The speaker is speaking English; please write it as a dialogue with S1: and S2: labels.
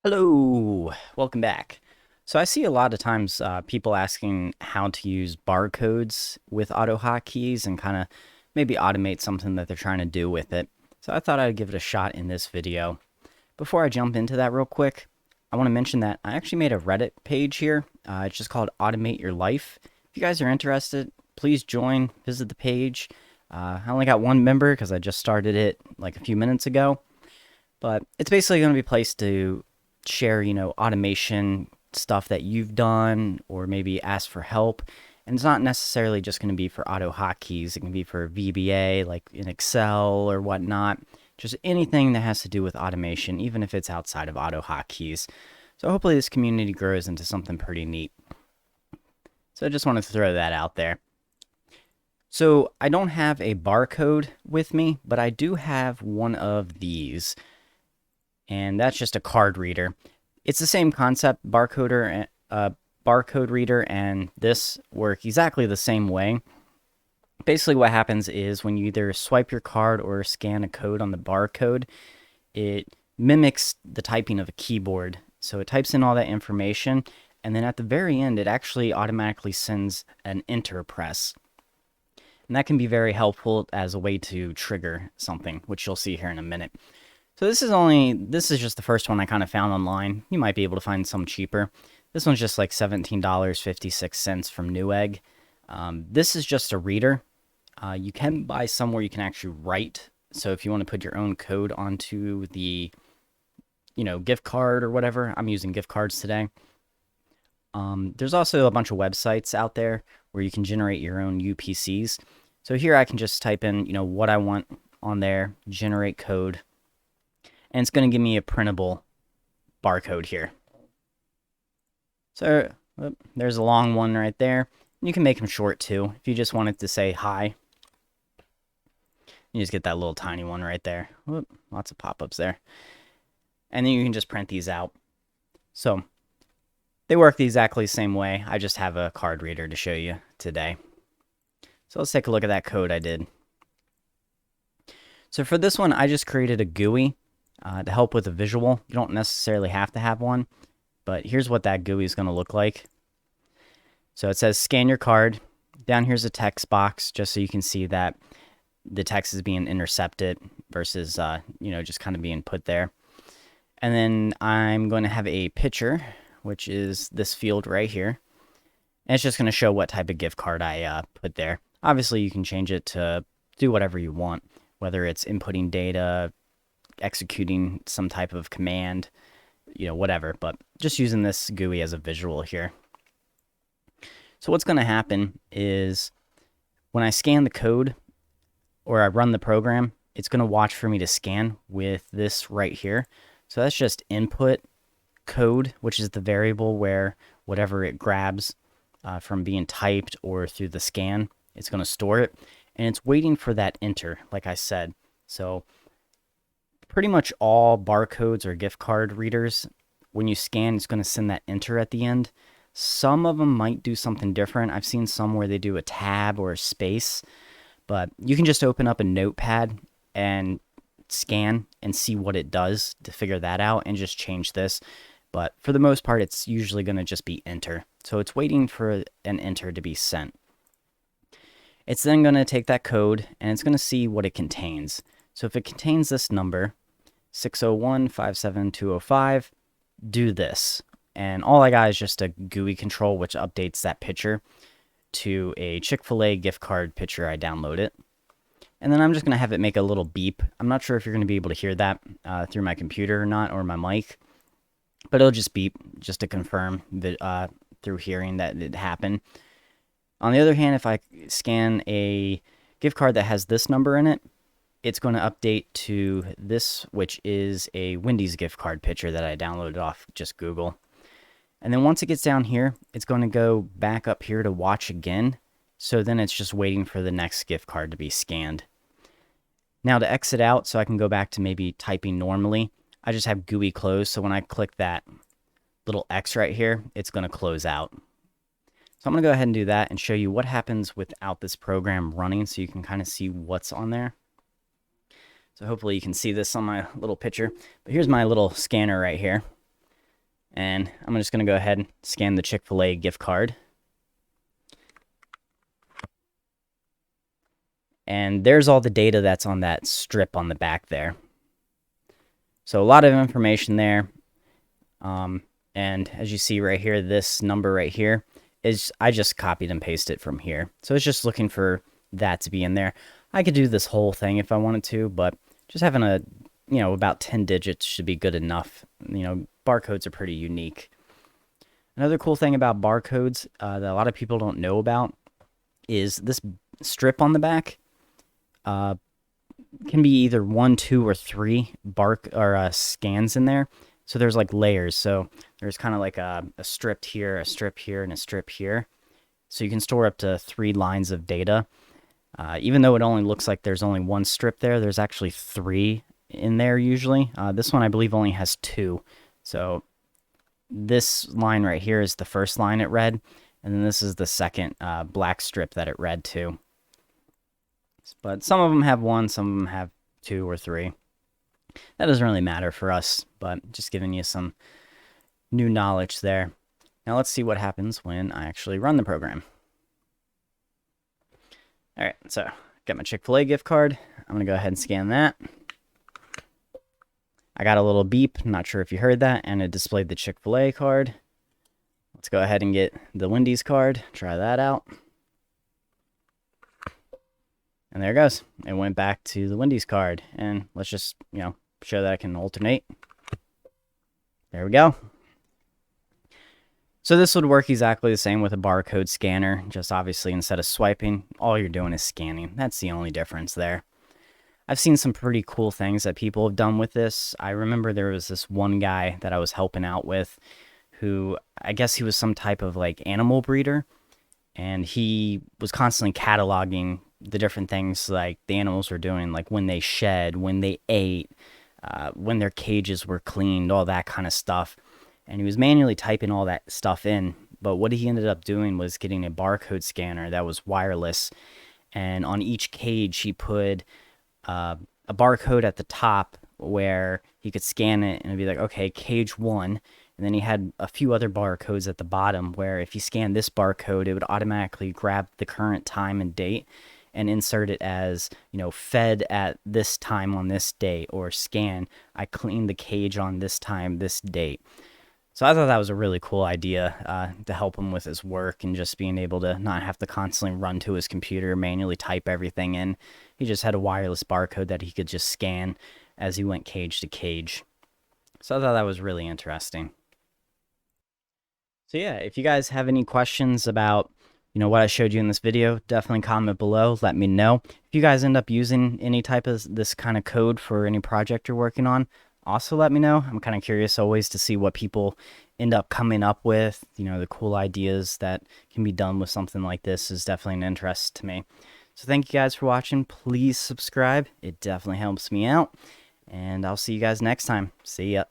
S1: Hello, welcome back. So I see a lot of times people asking how to use barcodes with AutoHotkeys and kind of maybe automate something that they're trying to do with it. So I thought I'd give it a shot in this video. Before I jump into that real quick, I want to mention that I actually made a Reddit page here. It's just called Automate Your Life. If you guys are interested, please join, visit the page. I only got one member because I just started it like a few minutes ago. But it's basically going to be a place to share, automation stuff that you've done or maybe ask for help. And it's not necessarily just going to be for auto hotkeys. It can be for VBA, like in Excel or whatnot. Just anything that has to do with automation, even if it's outside of auto hotkeys. So hopefully this community grows into something pretty neat. So I just wanted to throw that out there. So I don't have a barcode with me, but I do have one of these. And that's just a card reader. It's the same concept, barcode reader, and this work exactly the same way. Basically what happens is when you either swipe your card or scan a code on the barcode, it mimics the typing of a keyboard. So it types in all that information, and then at the very end, it actually automatically sends an enter press. And that can be very helpful as a way to trigger something, which you'll see here in a minute. So this is just the first one I kind of found online. You might be able to find some cheaper. This one's just like $17.56 from Newegg. This is just a reader. You can buy some where you can actually write. So if you want to put your own code onto the, gift card or whatever. I'm using gift cards today. There's also a bunch of websites out there where you can generate your own UPCs. So here I can just type in, what I want on there, generate code. And it's going to give me a printable barcode here. So there's a long one right there. You can make them short too. If you just want it to say hi, you just get that little tiny one right there. Whoop, lots of pop-ups there. And then you can just print these out. So they work the exactly same way. I just have a card reader to show you today. So let's take a look at that code I did. So for this one, I just created a GUI. To help with a visual. You don't necessarily have to have one, but here's what that GUI is going to look like. So it says scan your card. Down here's a text box just so you can see that the text is being intercepted versus, just kind of being put there. And then I'm going to have a picture, which is this field right here. And it's just going to show what type of gift card I put there. Obviously, you can change it to do whatever you want, whether it's inputting data, executing some type of command, whatever, but just using this GUI as a visual here. So what's going to happen is when I scan the code or I run the program, it's going to watch for me to scan with this right here. So that's just input code, which is the variable where whatever it grabs from being typed or through the scan, it's going to store it. And it's waiting for that enter, like I said. So pretty much all barcodes or gift card readers, when you scan, it's going to send that enter at the end. Some of them might do something different. I've seen some where they do a tab or a space, but you can just open up a notepad and scan and see what it does to figure that out and just change this. But for the most part, it's usually going to just be enter. So it's waiting for an enter to be sent. It's then going to take that code and it's going to see what it contains. So if it contains this number, 601-57205, do this. And all I got is just a GuiControl, which updates that picture to a Chick-fil-A gift card picture I downloaded. And then I'm just going to have it make a little beep. I'm not sure if you're going to be able to hear that through my computer or not, or my mic. But it'll just beep, just to confirm that, through hearing that it happened. On the other hand, if I scan a gift card that has this number in it, it's going to update to this, which is a Wendy's gift card picture that I downloaded off just Google. And then once it gets down here, it's going to go back up here to watch again. So then it's just waiting for the next gift card to be scanned. Now to exit out, so I can go back to maybe typing normally, I just have guiclose. So when I click that little X right here, it's going to close out. So I'm going to go ahead and do that and show you what happens without this program running so you can kind of see what's on there. So hopefully you can see this on my little picture. But here's my little scanner right here. And I'm just going to go ahead and scan the Chick-fil-A gift card. And there's all the data that's on that strip on the back there. So a lot of information there. And as you see right here, this number right here is, I just copied and pasted it from here. So it's just looking for that to be in there. I could do this whole thing if I wanted to, but just having a, about 10 digits should be good enough. Barcodes are pretty unique. Another cool thing about barcodes that a lot of people don't know about is this strip on the back can be either 1, 2, or 3 scans in there. So there's like layers. So there's kind of like a strip here, a strip here, and a strip here. So you can store up to 3 lines of data. Even though it only looks like there's only 1 strip there, there's actually 3 in there usually. This one I believe only has 2. So this line right here is the first line it read, and then this is the second black strip that it read to. But some of them have 1, some of them have 2 or 3. That doesn't really matter for us, but just giving you some new knowledge there. Now let's see what happens when I actually run the program. All right, so got my Chick-fil-A gift card. I'm going to go ahead and scan that. I got a little beep, not sure if you heard that, and it displayed the Chick-fil-A card. Let's go ahead and get the Wendy's card, try that out. And there it goes. It went back to the Wendy's card. And let's just, show that I can alternate. There we go. So this would work exactly the same with a barcode scanner. Just obviously instead of swiping, all you're doing is scanning. That's the only difference there. I've seen some pretty cool things that people have done with this. I remember there was this one guy that I was helping out with who, I guess he was some type of like animal breeder. And he was constantly cataloging the different things like the animals were doing, like when they shed, when they ate, when their cages were cleaned, all that kind of stuff. And he was manually typing all that stuff in. But what he ended up doing was getting a barcode scanner that was wireless. And on each cage, he put a barcode at the top where he could scan it and it'd be like, okay, cage 1. And then he had a few other barcodes at the bottom where if you scan this barcode, it would automatically grab the current time and date and insert it as, fed at this time on this date, or scan, I cleaned the cage on this time, this date. So I thought that was a really cool idea to help him with his work and just being able to not have to constantly run to his computer, manually type everything in. He just had a wireless barcode that he could just scan as he went cage to cage. So I thought that was really interesting. So yeah, if you guys have any questions about what I showed you in this video, definitely comment below. Let me know. If you guys end up using any type of this kind of code for any project you're working on, also let me know. I'm kind of curious always to see what people end up coming up with. The cool ideas that can be done with something like this is definitely an interest to me. So thank you guys for watching. Please subscribe. It definitely helps me out. And I'll see you guys next time. See ya.